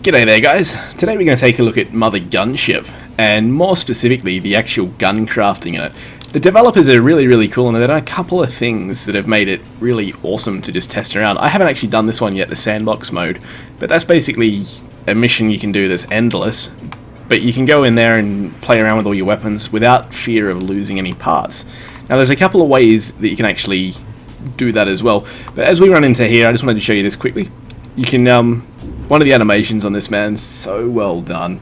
G'day there guys, today we're going to take a look at Mothergunship, and more specifically the actual gun crafting in it. The developers are really cool, and they've done a couple of things that have made it really awesome to just test around. I haven't actually done this one yet, the sandbox mode, but that's basically a mission you can do that's endless, but you can go in there and play around with all your weapons without fear of losing any parts. Now there's a couple of ways that you can actually do that as well, but as we run into here, I just wanted to show you this quickly. You can, one of the animations on this, man, so well done.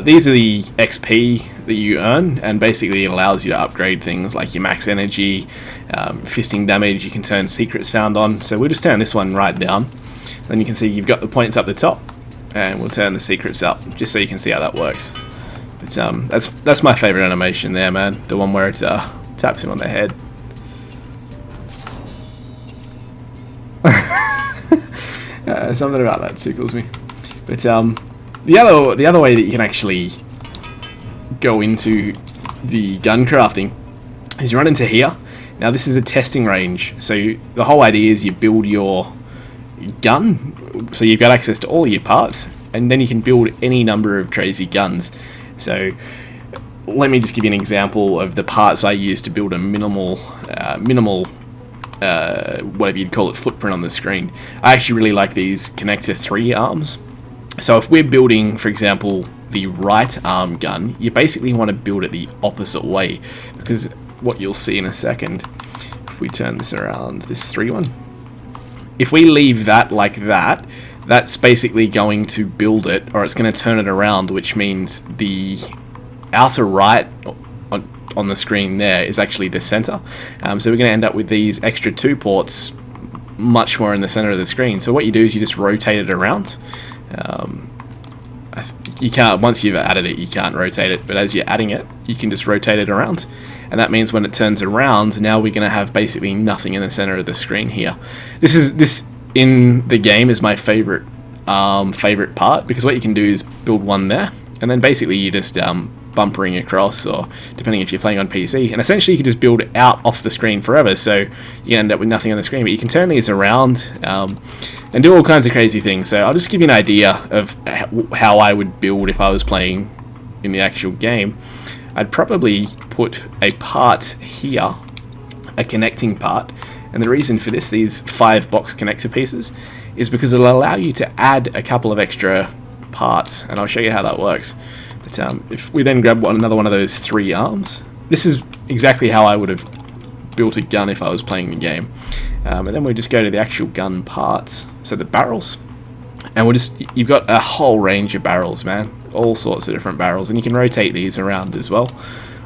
These are the XP that you earn, and basically it allows you to upgrade things like your max energy, fisting damage. You can turn secrets found on, so we'll just turn this one right down. Then you can see you've got the points up the top, and we'll turn the secrets up, just so you can see how that works. But that's my favourite animation there, man, the one where it taps him on the head. Something about that tickles me. But the other way that you can actually go into the gun crafting is you run into here. Now this is a testing range, so the whole idea is you build your gun, so you've got access to all your parts, and then you can build any number of crazy guns. So let me just give you an example of the parts I use to build a minimal whatever you'd call it, footprint on the screen. I actually really like these connector 3 arms. So if we're building, for example, the right arm gun, you basically want to build it the opposite way, because what you'll see in a second, if we turn this around, this 3 one, if we leave that like that, that's basically going to build it, or it's going to turn it around, which means the outer right on the screen there is actually the center. So we're going to end up with these extra 2 ports much more in the center of the screen. So what you do is you just rotate it around. You can't, once you've added it, you can't rotate it, but as you're adding it, you can just rotate it around, and that means when it turns around, now we're going to have basically nothing in the center of the screen here. This in the game is my favorite part, because what you can do is build one there, and then basically you just bumpering across, or depending if you're playing on PC, and essentially you can just build out off the screen forever, so you can end up with nothing on the screen, but you can turn these around and do all kinds of crazy things. So I'll just give you an idea of how I would build if I was playing in the actual game. I'd probably put a part here, a connecting part, and the reason for this, these 5 box connector pieces, is because it'll allow you to add a couple of extra parts, and I'll show you how that works. But if we then grab another one of those 3 arms, this is exactly how I would have built a gun if I was playing the game. And then we just go to the actual gun parts, so the barrels, and you've got a whole range of barrels, man, all sorts of different barrels, and you can rotate these around as well.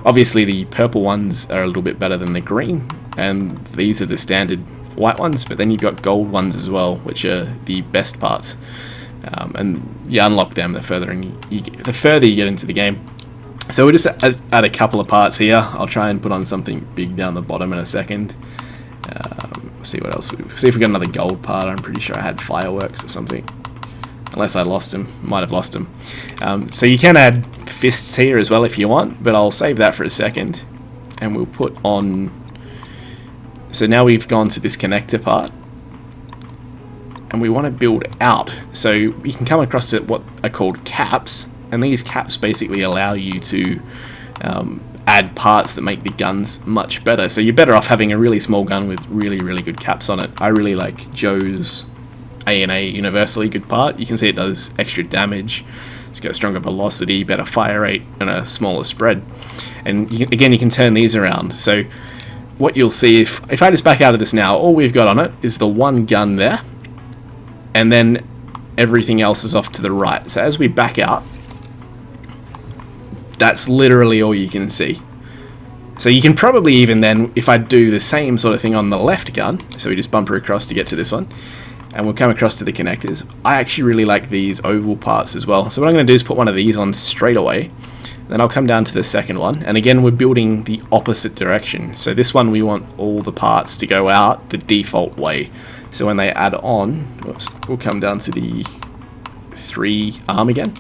Obviously the purple ones are a little bit better than the green, and these are the standard white ones, but then you've got gold ones as well, which are the best parts. And you unlock them the further you get into the game. So we'll just add a couple of parts here. I'll try and put on something big down the bottom in a second. See what else. See if we got another gold part. I'm pretty sure I had fireworks or something, unless I lost them. Might have lost them. So you can add fists here as well if you want, but I'll save that for a second, and we'll put on. So now we've gone to this connector part, and we want to build out. So you can come across to what are called caps, and these caps basically allow you to add parts that make the guns much better. So you're better off having a really small gun with really good caps on it. I really like Joe's A&A universally good part. You can see it does extra damage, it's got stronger velocity, better fire rate, and a smaller spread. And again, you can turn these around. So what you'll see, if I just back out of this now, all we've got on it is the one gun there, and then everything else is off to the right. So as we back out, that's literally all you can see. So you can probably even then, if I do the same sort of thing on the left gun, so we just bumper across to get to this one, and we'll come across to the connectors. I actually really like these oval parts as well. So what I'm going to do is put one of these on straight away, then I'll come down to the second one, and again we're building the opposite direction. So this one we want all the parts to go out the default way. So when they add on, whoops, we'll come down to the 3 arm again.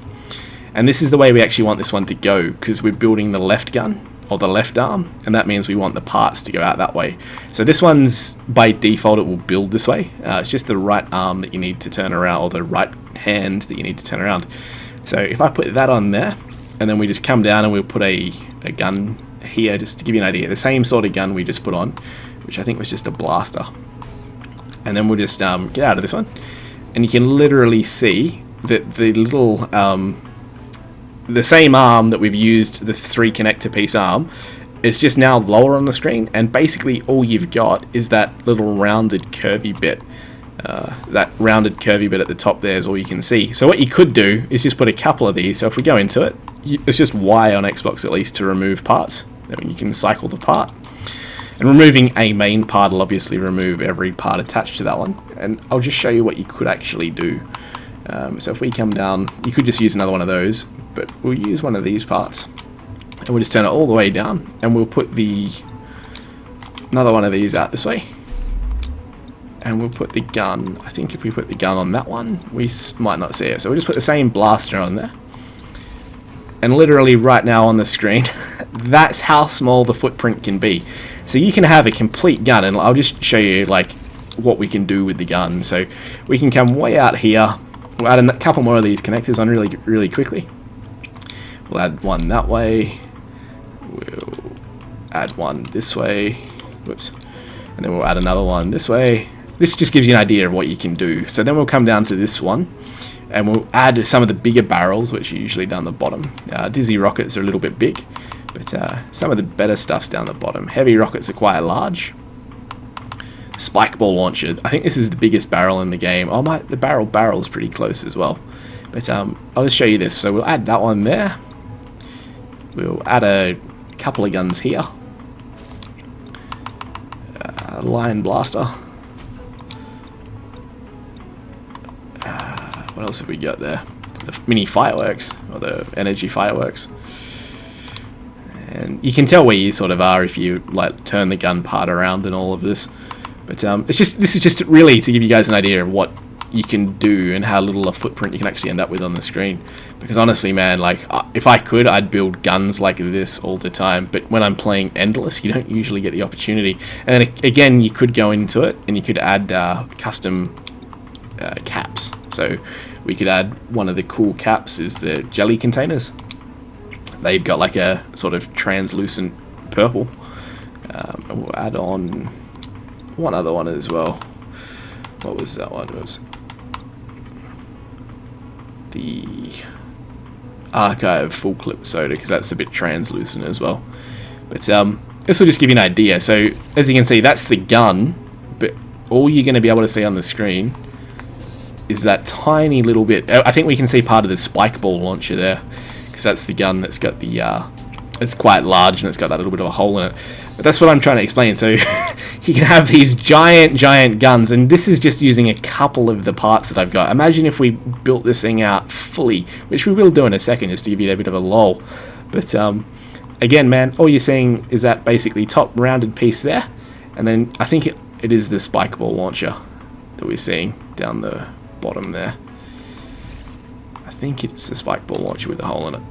And this is the way we actually want this one to go, because we're building the left gun or the left arm, and that means we want the parts to go out that way. So this one's, by default, it will build this way. It's just the right arm that you need to turn around, or the right hand that you need to turn around. So if I put that on there, and then we just come down and we'll put a gun here, just to give you an idea, the same sort of gun we just put on, which I think was just a blaster. And then we'll just get out of this one, and you can literally see that the little the same arm that we've used, the 3 connector piece arm, is just now lower on the screen, and basically all you've got is that little rounded curvy bit. That rounded curvy bit at the top there is all you can see. So what you could do is just put a couple of these. So if we go into it, it's just Y on Xbox at least to remove parts. Then you can cycle the part. And removing a main part will obviously remove every part attached to that one. And I'll just show you what you could actually do. So if we come down, you could just use another one of those, but we'll use one of these parts. And we'll just turn it all the way down, and we'll put another one of these out this way. And we'll put the gun, I think if we put the gun on that one, we might not see it. So we'll just put the same blaster on there. And literally right now on the screen, that's how small the footprint can be. So you can have a complete gun, and I'll just show you like what we can do with the gun. So we can come way out here. We'll add a couple more of these connectors on really quickly. We'll add one that way. We'll add one this way. Whoops. And then we'll add another one this way. This just gives you an idea of what you can do. So then we'll come down to this one, and we'll add some of the bigger barrels, which are usually down the bottom. Dizzy rockets are a little bit big, but some of the better stuff's down the bottom. Heavy rockets are quite large. Spike ball launcher, I think this is the biggest barrel in the game. Oh my, the barrel's pretty close as well. But I'll just show you this. So we'll add that one there. We'll add a couple of guns here. Lion blaster. What else have we got there? The mini fireworks, or the energy fireworks. And you can tell where you sort of are if you like turn the gun part around and all of this. But this is just really to give you guys an idea of what you can do and how little a footprint you can actually end up with on the screen. Because honestly, man, like if I could, I'd build guns like this all the time. But when I'm playing Endless, you don't usually get the opportunity. And then again, you could go into it and you could add custom caps. So we could add, one of the cool caps is the jelly containers. They've got like a sort of translucent purple. And we'll add on one other one as well. What was that one? It was the Archive full clip soda, because that's a bit translucent as well. But this will just give you an idea. So as you can see, that's the gun, but all you're going to be able to see on the screen is that tiny little bit. I think we can see part of the spike ball launcher there, because that's the gun that's got the it's quite large and it's got that little bit of a hole in it. But that's what I'm trying to explain. So you can have these giant guns, and this is just using a couple of the parts that I've got. Imagine if we built this thing out fully, which we will do in a second, just to give you a bit of a lull. But again, man, all you're seeing is that basically top rounded piece there, and then I think it is the spike ball launcher that we're seeing down the bottom there. I think it's the spike ball launcher with the hole in it.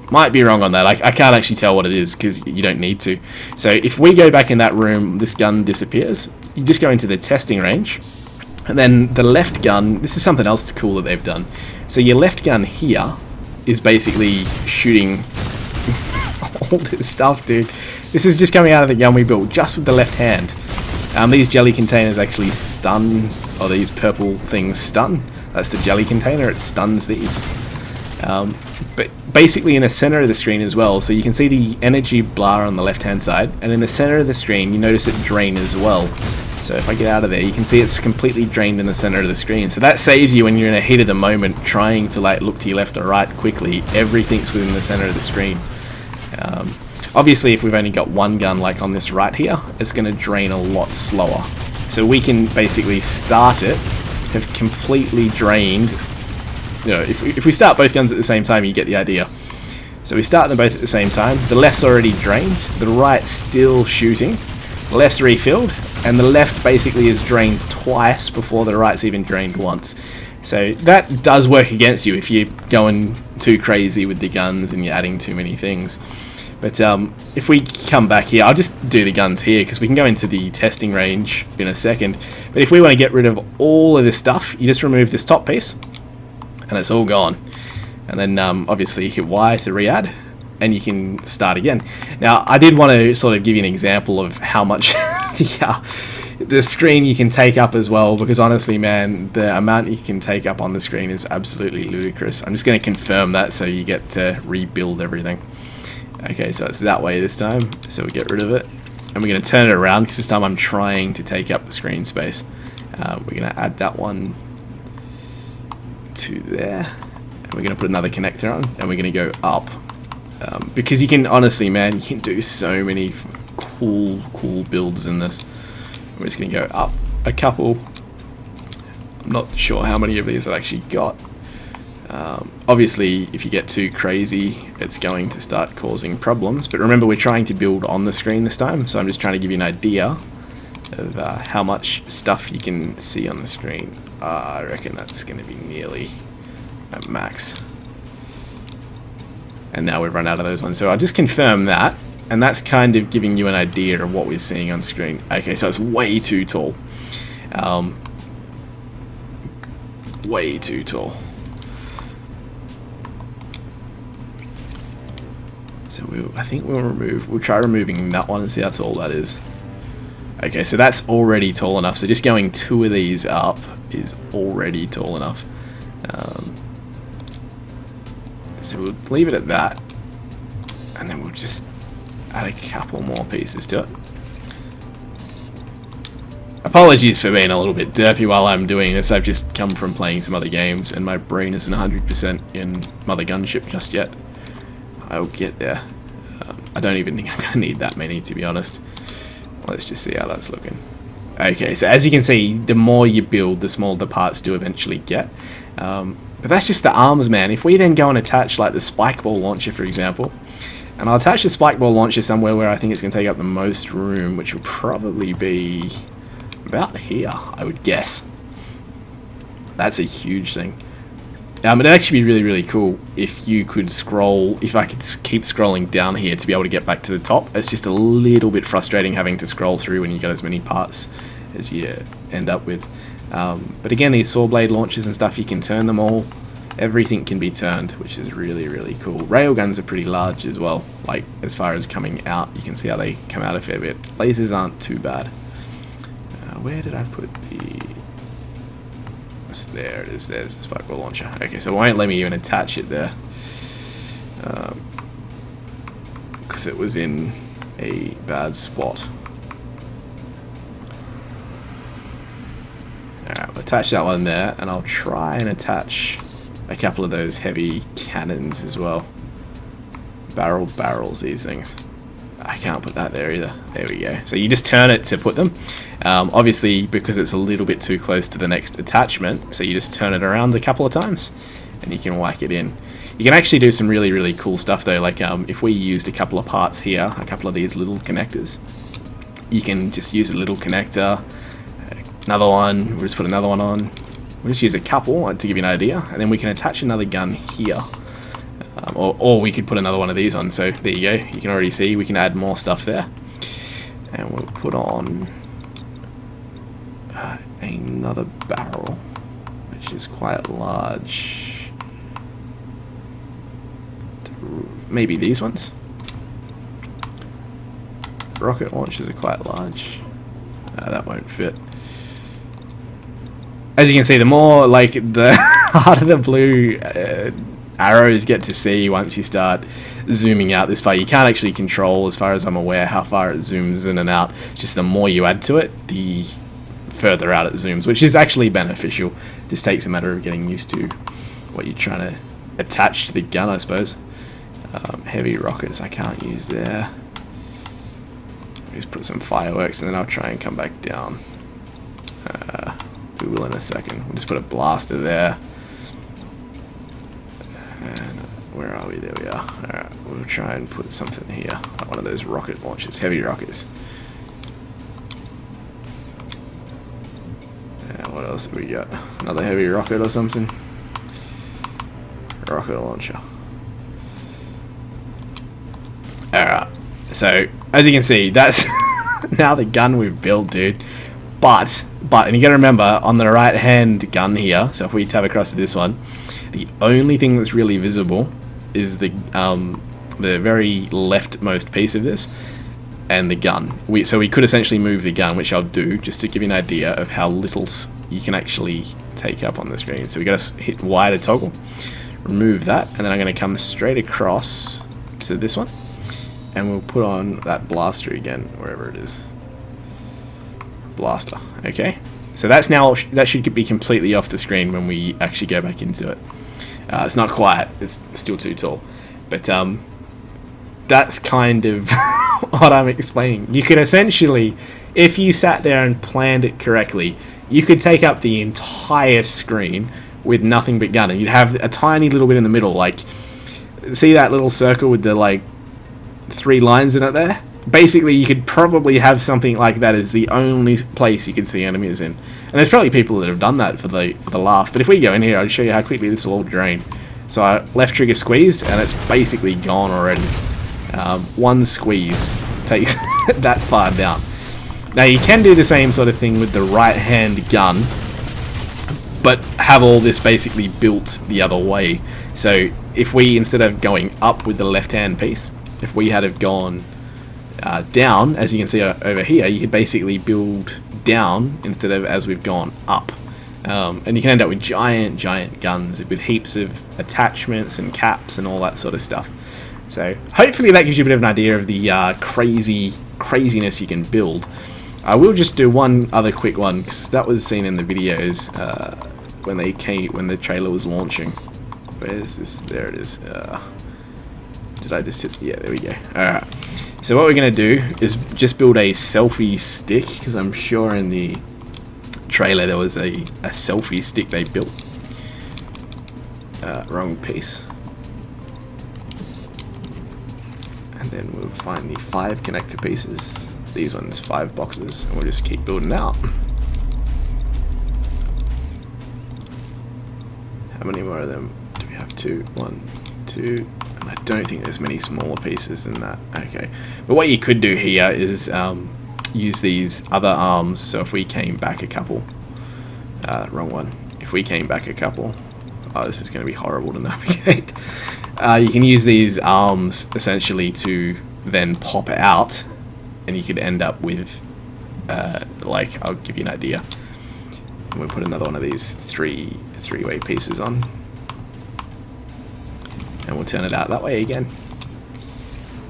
Might be wrong on that. I can't actually tell what it is, because you don't need to. So if we go back in that room, this gun disappears. You just go into the testing range, and then the left gun, this is something else cool that they've done. So your left gun here is basically shooting all this stuff, dude. This is just coming out of the gun we built just with the left hand. These jelly containers actually stun, or these purple things stun. That's the jelly container, it stuns these. But basically in the center of the screen as well, so you can see the energy bar on the left hand side, and in the center of the screen you notice it drain as well. So if I get out of there, you can see it's completely drained in the center of the screen. So that saves you when you're in a heat of the moment trying to like look to your left or right quickly. Everything's within the center of the screen. Obviously if we've only got one gun like on this right here, it's going to drain a lot slower. So we can basically start it, have completely drained. You know, if we start both guns at the same time, you get the idea. So we start them both at the same time. The left's already drained, the right's still shooting, the left's refilled, and the left basically is drained twice before the right's even drained once. So that does work against you if you're going too crazy with the guns and you're adding too many things. But if we come back here, I'll just do the guns here because we can go into the testing range in a second. But if we want to get rid of all of this stuff, you just remove this top piece and it's all gone. And then obviously hit Y to re-add and you can start again. Now I did want to sort of give you an example of how much the screen you can take up as well, because honestly man, the amount you can take up on the screen is absolutely ludicrous. I'm just going to confirm that so you get to rebuild everything. Okay, so it's that way this time, so we get rid of it. And we're going to turn it around because this time I'm trying to take up the screen space. We're going to add that one to there. And we're going to put another connector on, and we're going to go up. Because you can, honestly man, you can do so many cool builds in this. We're just going to go up a couple. I'm not sure how many of these I've actually got. Obviously, if you get too crazy, it's going to start causing problems. But remember, we're trying to build on the screen this time, so I'm just trying to give you an idea of how much stuff you can see on the screen. I reckon that's going to be nearly at max. And now we've run out of those ones. So I'll just confirm that, and that's kind of giving you an idea of what we're seeing on screen. Okay, so it's way too tall. Way too tall. So I think we'll try removing that one and see that's all that is. Okay, so that's already tall enough. So just going 2 of these up is already tall enough. So we'll leave it at that. And then we'll just add a couple more pieces to it. Apologies for being a little bit derpy while I'm doing this. I've just come from playing some other games and my brain isn't 100% in Mothergunship just yet. I'll get there. I don't even think I'm going to need that many, to be honest. Let's just see how that's looking. Okay, so as you can see, the more you build, the smaller the parts do eventually get. But that's just the arms, man. If we then go and attach like the spike ball launcher, for example, and I'll attach the spike ball launcher somewhere where I think it's going to take up the most room, which will probably be about here, I would guess. That's a huge thing. It'd actually be really cool if you could scroll, if I could keep scrolling down here to be able to get back to the top. It's just a little bit frustrating having to scroll through when you got as many parts as you end up with. But again, these saw blade launchers and stuff, you can turn them all. Everything can be turned, which is really cool. Railguns are pretty large as well, like as far as coming out, you can see how they come out a fair bit. Lasers aren't too bad. Where did I put the... There it is, there's the spike ball launcher. Okay, so it won't let me even attach it there. Because it was in a bad spot. Alright, we'll attach that one there, and I'll try and attach a couple of those heavy cannons as well. Barrels, these things. I can't put that there either. There we go. So you just turn it to put them. Obviously, because it's a little bit too close to the next attachment, so you just turn it around a couple of times, and you can whack it in. You can actually do some really cool stuff though, like if we used a couple of parts here, a couple of these little connectors, you can just use a little connector, another one, we'll just put another one on, we'll just use a couple to give you an idea, and then we can attach another gun here. Or we could put another one of these on, so there you go, you can already see we can add more stuff there. And we'll put on another barrel, which is quite large. Maybe these ones? Rocket launchers are quite large. That won't fit. As you can see, the more, like, the harder the blue arrows get to see once you start zooming out this far. You can't actually control, as far as I'm aware, how far it zooms in and out. Just the more you add to it, the further out it zooms, which is actually beneficial. Just takes a matter of getting used to what you're trying to attach to the gun, I suppose. Heavy rockets I can't use there. Just put some fireworks and then I'll try and come back down. We will in a second. We'll just put a blaster there. And where are we? There we are. Alright, we'll try and put something here. Like one of those rocket launchers, heavy rockets. What else have we got? Another heavy rocket or something? Rocket launcher. Alright, so as you can see, that's now the gun we've built, dude. But, and you gotta remember, on the right hand gun here, so if we tab across to this one, the only thing that's really visible is the very leftmost piece of this, and the gun. So we could essentially move the gun, which I'll do, just to give you an idea of how little you can actually take up on the screen. So we gotta hit Y to toggle, remove that, and then I'm gonna come straight across to this one, and we'll put on that blaster again, wherever it is. Blaster. Okay, so that's now, that should be completely off the screen when we actually go back into it. It's not quite, it's still too tall, but that's kind of what I'm explaining. You could essentially, if you sat there and planned it correctly, you could take up the entire screen with nothing but gun, and you'd have a tiny little bit in the middle. Like, see that little circle with the like 3 lines in it there? Basically, you could probably have something like that as the only place you can see enemies in. And there's probably people that have done that for the laugh. But if we go in here, I'll show you how quickly this will all drain. So I left trigger squeezed, and it's basically gone already. One squeeze takes that far down. Now you can do the same sort of thing with the right hand gun, but have all this basically built the other way. So if we, instead of going up with the left hand piece, if we had have gone down, as you can see over here, you could basically build down instead of as we've gone up. And you can end up with giant guns with heaps of attachments and caps and all that sort of stuff. So hopefully that gives you a bit of an idea of the craziness you can build. I will just do one other quick one, because that was seen in the videos when the trailer was launching. Where's this? There it is. Did I just hit? Yeah, there we go. Alright. So what we're going to do is just build a selfie stick, because I'm sure in the trailer there was a selfie stick they built. Wrong piece. And then we'll find the 5 connector pieces. These ones, 5 boxes, and we'll just keep building out. How many more of them do we have? 2, 1, 2. I don't think there's many smaller pieces than that. Okay, but what you could do here is use these other arms. So if we came back a couple, wrong one. If we came back a couple, oh, this is going to be horrible to navigate. You can use these arms essentially to then pop out, and you could end up with, like, I'll give you an idea. We'll put another one of these three-way pieces on. And we'll turn it out that way again.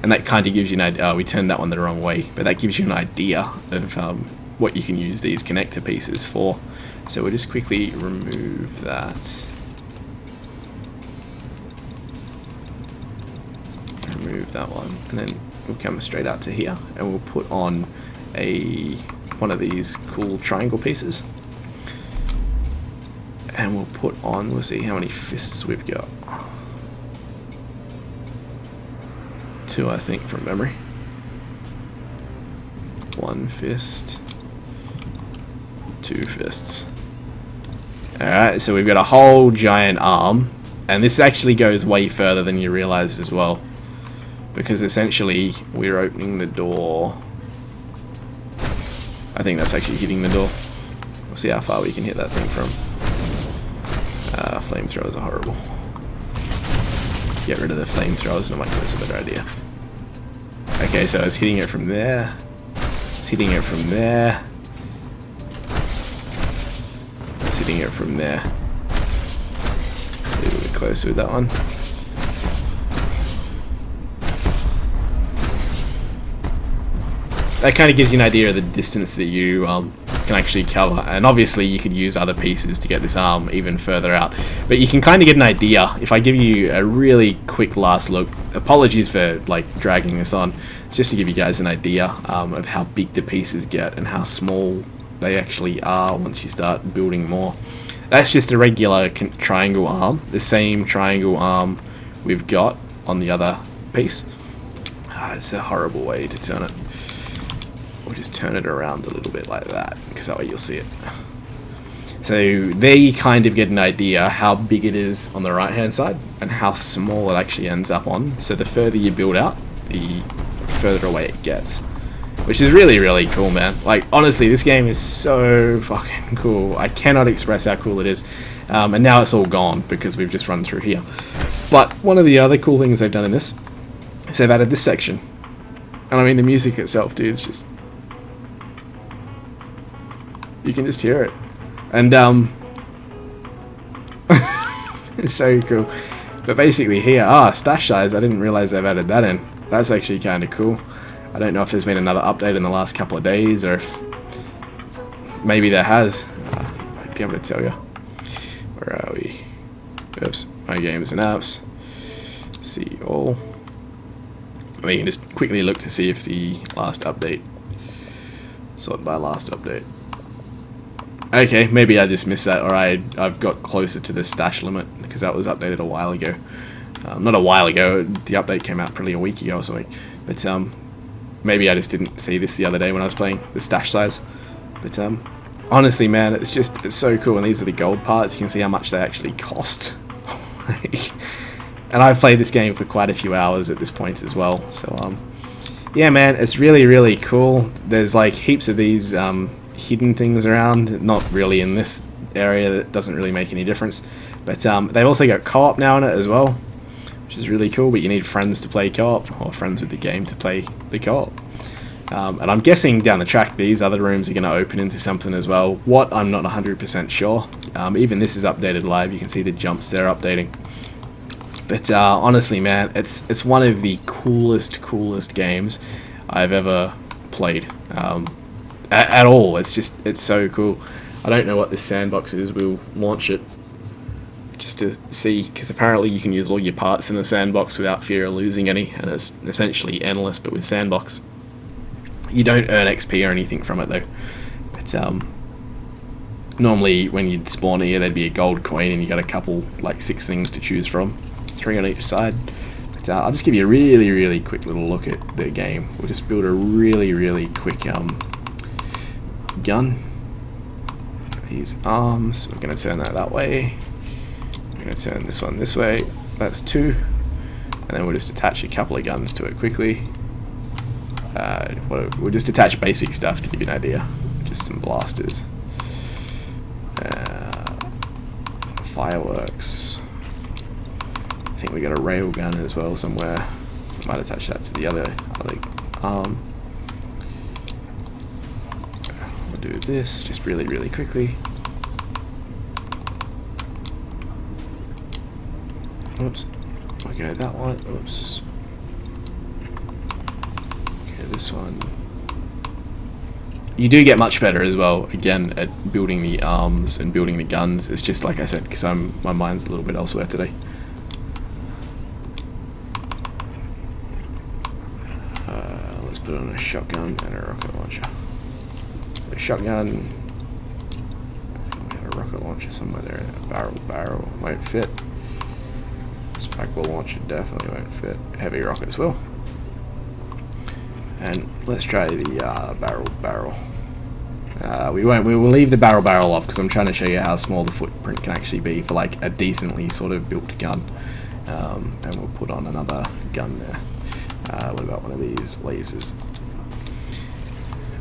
And that kind of gives you an idea. Oh, we turned that one the wrong way. But that gives you an idea of what you can use these connector pieces for. So we'll just quickly remove that. Remove that one. And then we'll come straight out to here. And we'll put on one of these cool triangle pieces. And we'll put on, we'll see how many fists we've got. 2, I think, from memory. 1 fist. 2 fists. Alright, so we've got a whole giant arm. And this actually goes way further than you realize as well. Because essentially, we're opening the door. I think that's actually hitting the door. We'll see how far we can hit that thing from. Flamethrowers are horrible. Get rid of the flamethrowers, and I might give us a better idea. Okay, so it's hitting it from there. It's hitting it from there. It's hitting it from there. A little bit closer with that one. That kind of gives you an idea of the distance that you can actually cover, and obviously you could use other pieces to get this arm even further out, but you can kind of get an idea. If I give you a really quick last look, apologies for like dragging this on, it's just to give you guys an idea of how big the pieces get and how small they actually are once you start building more. That's just a regular triangle arm, the same triangle arm we've got on the other piece. It's a horrible way to turn it. We'll just turn it around a little bit like that, because that way you'll see it. So there you kind of get an idea how big it is on the right hand side and how small it actually ends up on. So the further you build out, the further away it gets, which is really, really cool, man. Like, honestly, this game is so fucking cool. I cannot express how cool it is. And now it's all gone because we've just run through here. But one of the other cool things they've done in this is they've added this section. And I mean, the music itself, dude, it's just... you can just hear it. And, it's so cool. But basically here, stash size, I didn't realize they've added that in. That's actually kind of cool. I don't know if there's been another update in the last couple of days, or if maybe there has. I might be able to tell you. Where are we? Oops, my games and apps. See all. We can just quickly look to see if the last update, sort by last update. Okay, maybe I just missed that, or I've got closer to the stash limit because that was updated a while ago. Not a while ago, the update came out probably a week ago or something. But maybe I just didn't see this the other day when I was playing the stash size. But honestly, man, it's so cool. And these are the gold parts. You can see how much they actually cost. And I've played this game for quite a few hours at this point as well. So yeah, man, it's really, really cool. There's like heaps of these hidden things around. Not really in this area. That doesn't really make any difference. But they've also got co-op now in it as well, which is really cool, but you need friends to play co-op, or friends with the game to play the co-op. And I'm guessing down the track these other rooms are going to open into something as well. What, I'm not 100% sure. Even this is updated live, you can see the jumps they're updating. But honestly, man, it's one of the coolest games I've ever played. At all. It's so cool. I don't know what this sandbox is, we'll launch it just to see, because apparently you can use all your parts in the sandbox without fear of losing any, and it's essentially endless. But with sandbox, you don't earn XP or anything from it though. But normally when you'd spawn here, there'd be a gold coin, and you got a couple, like 6 things to choose from, 3 on each side. But I'll just give you a really quick little look at the game. We'll just build a really quick gun. These arms, we're going to turn that way. We're going to turn this one this way. That's 2. And then we'll just attach a couple of guns to it quickly. We'll just attach basic stuff to give you an idea. Just some blasters. Fireworks. I think we got a rail gun as well somewhere. Might attach that to the other arm. We'll do this just really quickly. Oops. Okay, that one. Oops. Okay, this one. You do get much better as well, again, at building the arms and building the guns. It's just like I said, because my mind's a little bit elsewhere today. Let's put on a shotgun and a rocket launcher. A shotgun. We had a rocket launcher somewhere there. A barrel won't fit. Spikeball launcher definitely won't fit. Heavy rockets will. And let's try the barrel. We will leave the barrel off because I'm trying to show you how small the footprint can actually be for like a decently sort of built gun. And we'll put on another gun there. What about one of these lasers?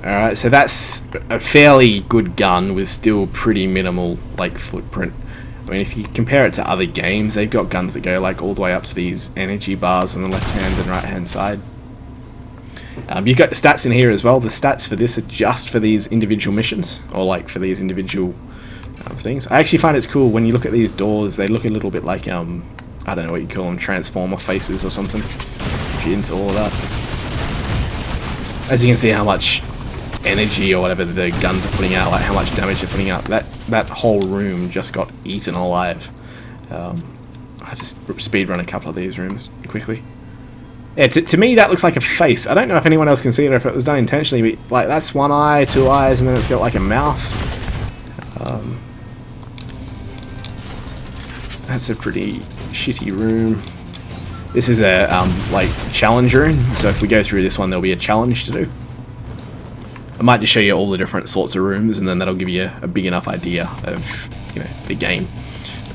Alright, so that's a fairly good gun with still pretty minimal like footprint. I mean, if you compare it to other games, they've got guns that go like all the way up to these energy bars on the left hand and right hand side. You've got stats in here as well. The stats for this are just for these individual missions, or like for these individual things. I actually find it's cool when you look at these doors, they look a little bit like, I don't know what you call them, transformer faces or something. If you're into all of that. As you can see how much energy or whatever the guns are putting out, like how much damage they're putting out. That whole room just got eaten alive. I just speedrun a couple of these rooms quickly. Yeah, to me that looks like a face. I don't know if anyone else can see it or if it was done intentionally, but like that's one eye, 2 eyes, and then it's got like a mouth. That's a pretty shitty room. This is a like challenge room, so if we go through this one there'll be a challenge to do. I might just show you all the different sorts of rooms, and then that'll give you a big enough idea of, you know, the game.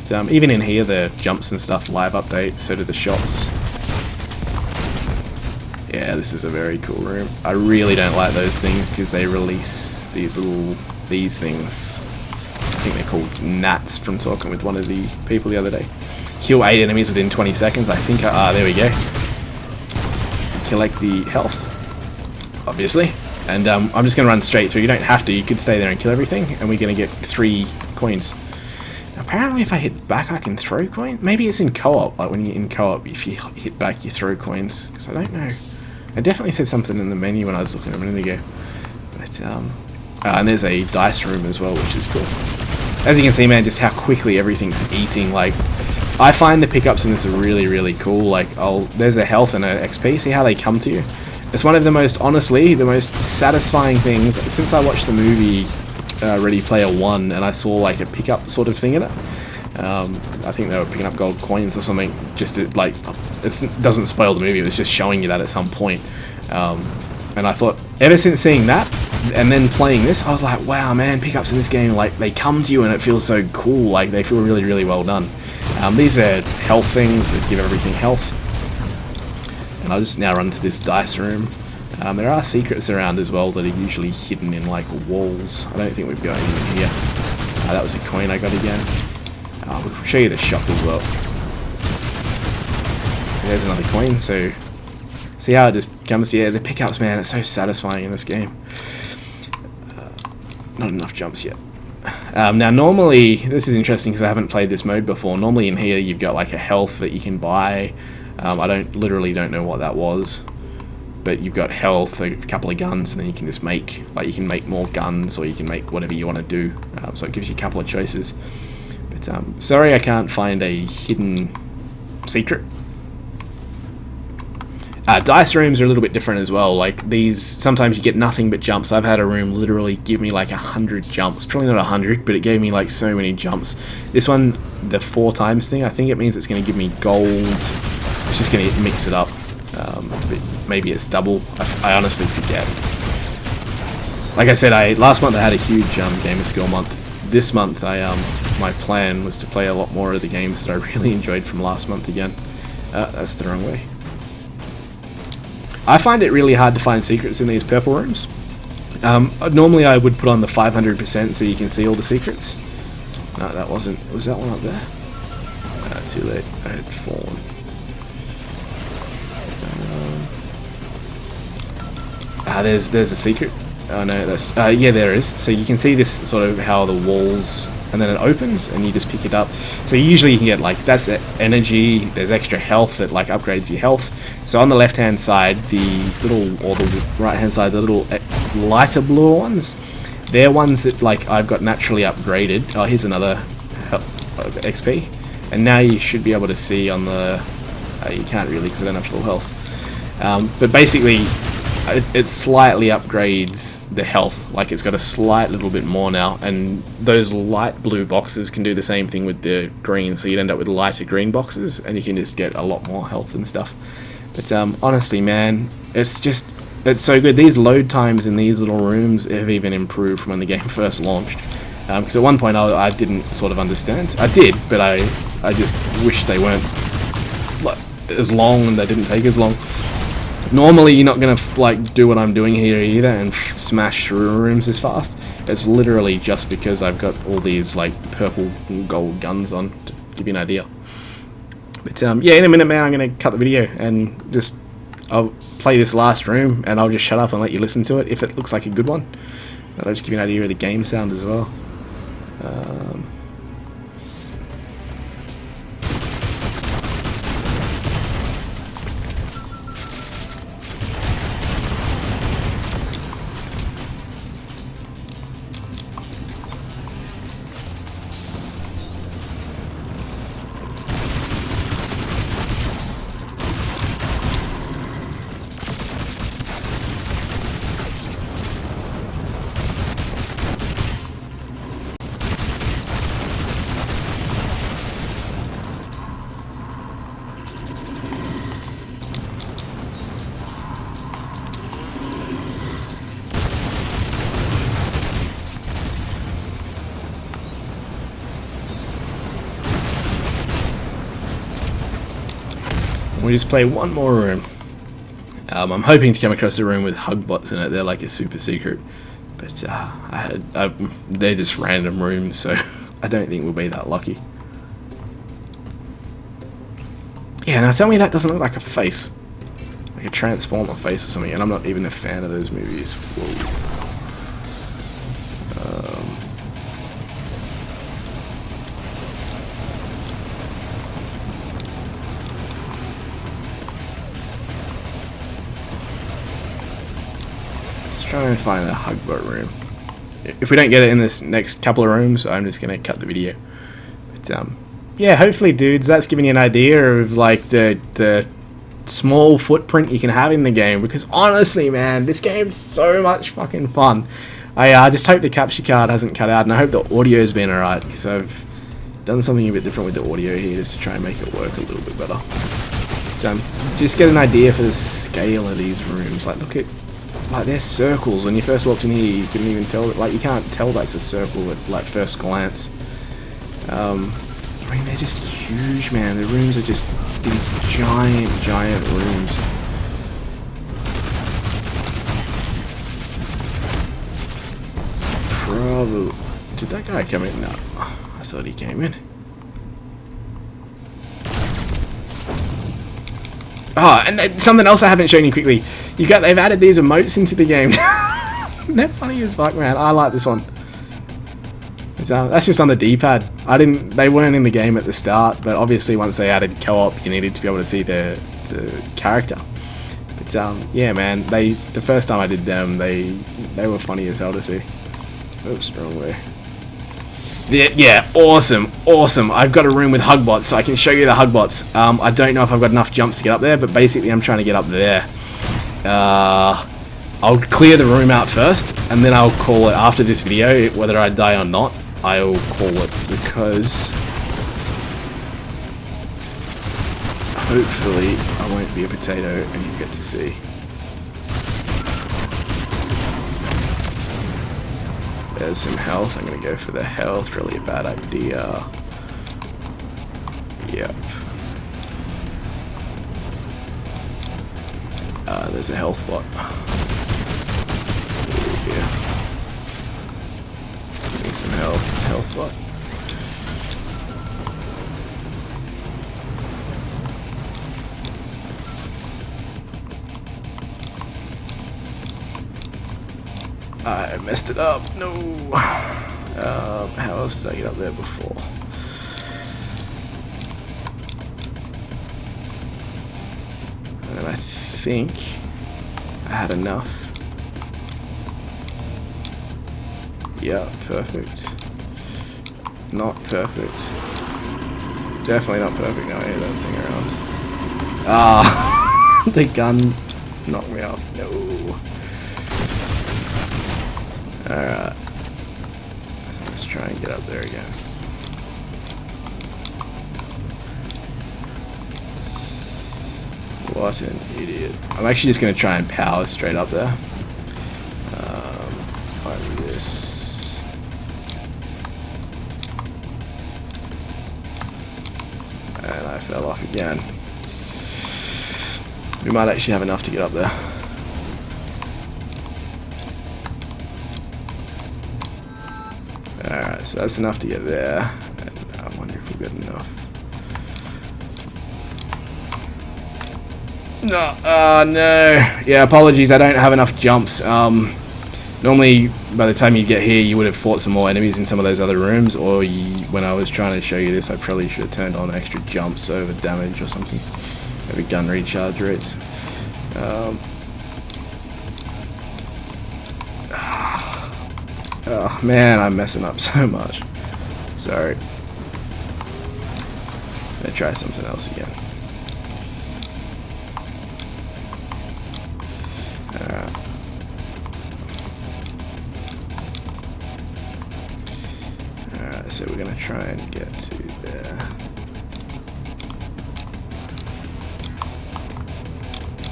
But, even in here, the jumps and stuff live update, so do the shots. Yeah, this is a very cool room. I really don't like those things because they release these things. I think they're called gnats from talking with one of the people the other day. Kill 8 enemies within 20 seconds. I think, there we go. Collect the health, obviously. And I'm just going to run straight through. You don't have to. You could stay there and kill everything. And we're going to get 3 coins. Apparently if I hit back I can throw coins. Maybe it's in co-op. Like when you're in co-op, if you hit back you throw coins. Because I don't know. It definitely said something in the menu when I was looking a minute ago. But, and there's a dice room as well, which is cool. As you can see, man, just how quickly everything's eating. Like, I find the pickups in this are really, really cool. Like, there's a health and a XP. See how they come to you? It's one of the most, honestly, the most satisfying things since I watched the movie Ready Player One, and I saw like a pickup sort of thing in it. I think they were picking up gold coins or something. Just to, like, it doesn't spoil the movie. It was just showing you that at some point. And I thought, ever since seeing that and then playing this, I was like, wow, man, pickups in this game, like, they come to you and it feels so cool. Like, they feel really, really well done. These are health things that give everything health. And I'll just now run to this dice room. There are secrets around as well that are usually hidden in like walls. I don't think we've got any in here. That was a coin I got again. We'll show you the shop as well. There's another coin, so see how it just comes to you. The pickups, man, it's so satisfying in this game. Not enough jumps yet. Now normally, this is interesting because I haven't played this mode before. Normally in here you've got like a health that you can buy. I literally don't know what that was. But you've got health, a couple of guns, and then you can just make, like, you can make more guns, or you can make whatever you want to do. So it gives you a couple of choices. But sorry I can't find a hidden secret. Dice rooms are a little bit different as well. Like these, sometimes you get nothing but jumps. I've had a room literally give me like 100 jumps. Probably not 100, but it gave me like so many jumps. This one, the 4 times thing, I think it means it's going to give me gold. It's just going to mix it up. But maybe it's double. I honestly forget. Like I said, last month I had a huge gamer skill month. This month my plan was to play a lot more of the games that I really enjoyed from last month again. That's the wrong way. I find it really hard to find secrets in these purple rooms. Normally I would put on the 500% so you can see all the secrets. No, that wasn't. Was that one up there? Too late. I had fallen. There's a secret. Oh no, that's yeah, there is. So you can see this sort of how the walls, and then it opens and you just pick it up. So usually you can get like, that's the energy, there's extra health that like upgrades your health. So on the left hand side, the little, or the right hand side, the little lighter blue ones, they're ones that like I've got naturally upgraded. Oh, here's another XP. And now you should be able to see on the, you can't really because I don't have full health. But basically, it slightly upgrades the health, like it's got a slight little bit more now, and those light blue boxes can do the same thing with the green, so you'd end up with lighter green boxes and you can just get a lot more health and stuff. But honestly, man, it's so good. These load times in these little rooms have even improved from when the game first launched, because at one point I didn't sort of understand. I did, but I just wish they weren't like as long and they didn't take as long. Normally you're not going to like do what I'm doing here either and smash through rooms this fast. It's literally just because I've got all these like purple and gold guns on, to give you an idea. But yeah, in a minute, man, I'm going to cut the video and just I'll play this last room and I'll just shut up and let you listen to it if it looks like a good one. And I'll just give you an idea of the game sound as well. We'll just play one more room. I'm hoping to come across a room with hug bots in it. They're like a super secret, but they're just random rooms, so I don't think we'll be that lucky. Yeah, now tell me that doesn't look like a face, like a Transformer face or something, and I'm not even a fan of those movies. Whoa. Try and find a hug bot room. If we don't get it in this next couple of rooms, I'm just gonna cut the video. But yeah, hopefully, dudes, that's giving you an idea of like the small footprint you can have in the game. Because honestly, man, this game's so much fucking fun. I just hope the capture card hasn't cut out, and I hope the audio's been alright, because I've done something a bit different with the audio here just to try and make it work a little bit better. So just get an idea for the scale of these rooms. Like, look at. Like, they're circles. When you first walked in here, you couldn't even tell that. Like, you can't tell that's a circle at like first glance. I mean, they're just huge, man. The rooms are just these giant rooms. Probably. Did that guy come in? No, I thought he came in. Oh, and something else I haven't shown you quickly. They've added these emotes into the game. They're funny as fuck, man. I like this one. That's just on the D-pad. They weren't in the game at the start, but obviously once they added co-op, you needed to be able to see the character. But yeah, man. The first time I did them, they were funny as hell to see. Oops, wrong way. Yeah, awesome. I've got a room with hug bots, so I can show you the hug bots. I don't know if I've got enough jumps to get up there, but basically I'm trying to get up there. I'll clear the room out first, and then I'll call it after this video, whether I die or not. I'll call it, because hopefully I won't be a potato and you get to see. There's some health. I'm going to go for the health. Really a bad idea. Yep. There's a health bot. Yeah. Give me some health bot. I messed it up. No. How else did I get up there before? And I think I had enough. Yeah, perfect. Not perfect. Definitely not perfect. No, I hear that thing around. Ah, the gun knocked me off. No. Alright. So let's try and get up there again. What an idiot. I'm actually just going to try and power straight up there. Like this. And I fell off again. We might actually have enough to get up there. Alright, so that's enough to get there. And I wonder if we've got enough. No, no. Yeah, apologies, I don't have enough jumps. Normally, by the time you get here, you would have fought some more enemies in some of those other rooms, or when I was trying to show you this, I probably should have turned on extra jumps over damage or something. Maybe gun recharge rates. Oh man, I'm messing up so much. Sorry. I'm gonna try something else again. Alright. Alright, so we're gonna try and get to there.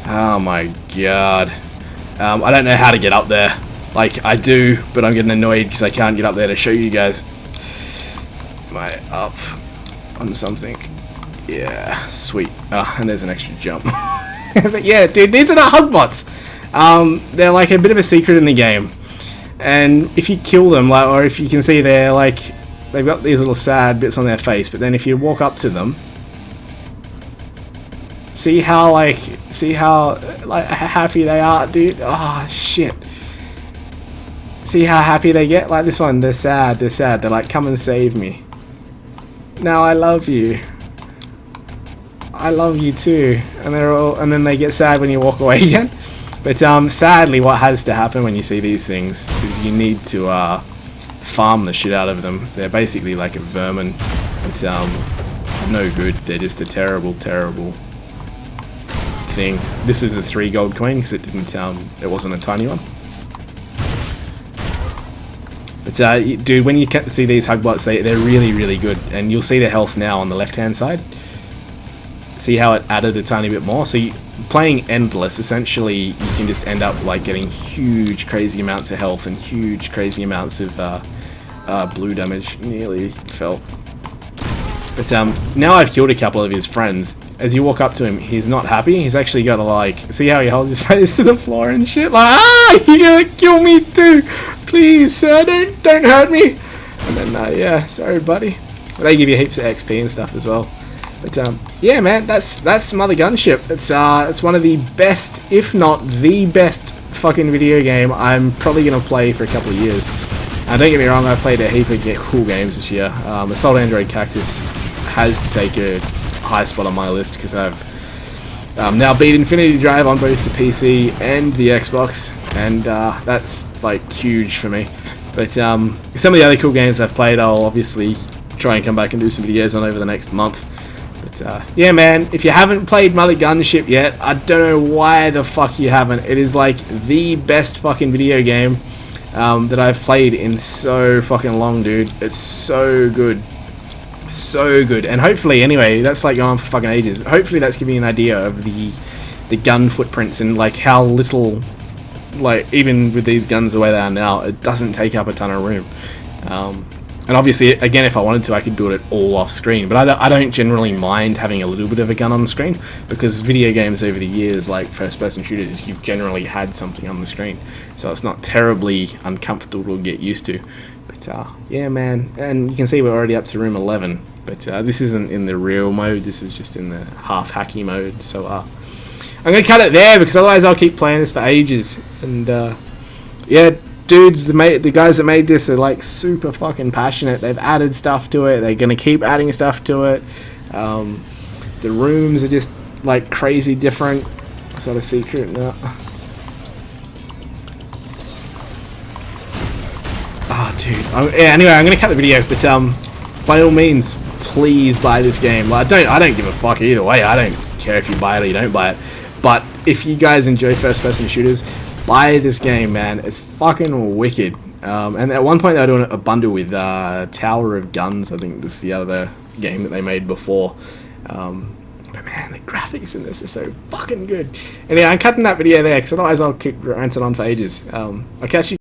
Oh my god. I don't know how to get up there. Like, I do, but I'm getting annoyed because I can't get up there to show you guys. Am I up on something? Yeah, sweet. Oh, and there's an extra jump. But yeah, dude, these are the hug bots. They're like a bit of a secret in the game, and if you kill them, like, or if you can see they're like, they've got these little sad bits on their face, but then if you walk up to them, see how happy they are, dude. Oh shit. See how happy they get? Like this one, they're sad, they're like, come and save me. Now I love you. I love you too. And and then they get sad when you walk away again. But sadly, what has to happen when you see these things is you need to farm the shit out of them. They're basically like a vermin. It's no good. They're just a terrible, terrible thing. This is a 3 gold coin because it didn't it wasn't a tiny one. But dude, when you see these hug bots, they're really, really good, and you'll see the health now on the left hand side. See how it added a tiny bit more? So playing endless, essentially you can just end up like getting huge crazy amounts of health and huge crazy amounts of blue damage. Nearly fell. But now I've killed a couple of his friends. As you walk up to him, he's not happy. He's actually got to like, see how he holds his face to the floor and shit, like, you're gonna kill me too, please sir, don't hurt me. And then yeah, sorry buddy. They give you heaps of XP and stuff as well. But yeah, man, that's Mothergunship. It's one of the best, if not the best, fucking video game I'm probably gonna play for a couple of years. And don't get me wrong, I've played a heap of cool games this year. Assault Android Cactus has to take a high spot on my list because I've now beat Infinity Drive on both the PC and the Xbox, and that's like huge for me. But some of the other cool games I've played, I'll obviously try and come back and do some videos on over the next month. But yeah, man, if you haven't played Mothergunship yet, I don't know why the fuck you haven't. It is like the best fucking video game that I've played in so fucking long, dude. It's so good. So good. And hopefully, anyway, that's like going on for fucking ages. Hopefully that's giving you an idea of the gun footprints and like how little, like even with these guns the way they are now, it doesn't take up a ton of room. And obviously, again, if I wanted to, I could build it all off screen. But I don't generally mind having a little bit of a gun on the screen, because video games over the years, like first-person shooters, you've generally had something on the screen. So it's not terribly uncomfortable to get used to. But yeah, man. And you can see we're already up to room 11. But this isn't in the real mode. This is just in the half-hacky mode. So I'm going to cut it there, because otherwise I'll keep playing this for ages. And yeah, dudes, the guys that made this are like super fucking passionate. They've added stuff to it. They're gonna keep adding stuff to it. The rooms are just like crazy different. Sort of secret now. Oh, dude. Yeah. Anyway, I'm gonna cut the video, but by all means, please buy this game. Well, I don't give a fuck either way. I don't care if you buy it or you don't buy it. But if you guys enjoy first-person shooters, buy this game, man. It's fucking wicked. And at one point they were doing a bundle with Tower of Guns. I think this is the other game that they made before. But man, the graphics in this are so fucking good. Anyway, I'm cutting that video there, because otherwise I'll keep ranting on for ages. I'll catch you